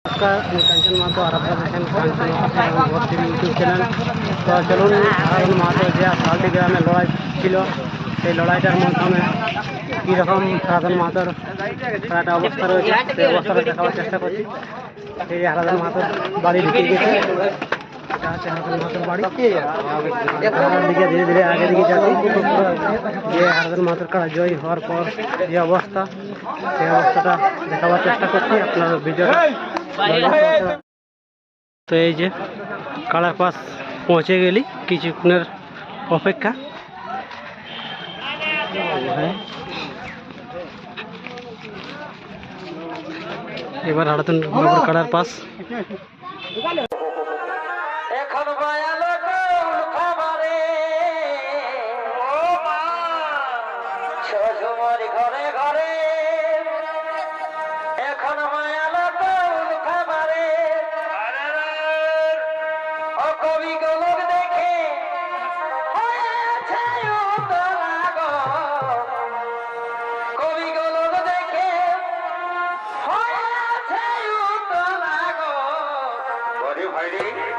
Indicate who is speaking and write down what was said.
Speaker 1: নমস্কার, আমি কাঞ্চন মাহাতো আর আপনারা দেখেন কাঞ্চন এবং ভর্তির ইউটিউব চ্যানেল। তো চলুন, হারুন মাহাতো যে সালটি গ্রামে লড়াই ছিল, সেই লড়াইটার মাধ্যমে কীরকম হারাধন মাহাতোর একটা অবস্থা রয়েছে, সেই অবস্থাটা দেখাবার চেষ্টা করছি। এই যে হারাধন মাহাতোর বাড়ি ঢুকে গেছে, এটা হচ্ছে হারাধন মাহাতোর বাড়ি। দিকে ধীরে ধীরে আগে দিকে যাচ্ছি, যে হারাধন মাহাতোর কারা জয় হওয়ার পর যে অবস্থা, সেই অবস্থাটা দেখাবার চেষ্টা করছি আপনার ভিডিওটা। তো এই যে কালার পাস পৌঁছে গেলি, কিছুক্ষণের অপেক্ষা। এবার হারাধন বাবুর কালার পাস।
Speaker 2: এখন মায়ালো খাবারে শ্বশুর ঘরে ঘরে এখন মায়ালো খাবারে অকবি গোলক দেখে কবি গোলক দেখে ভাইরে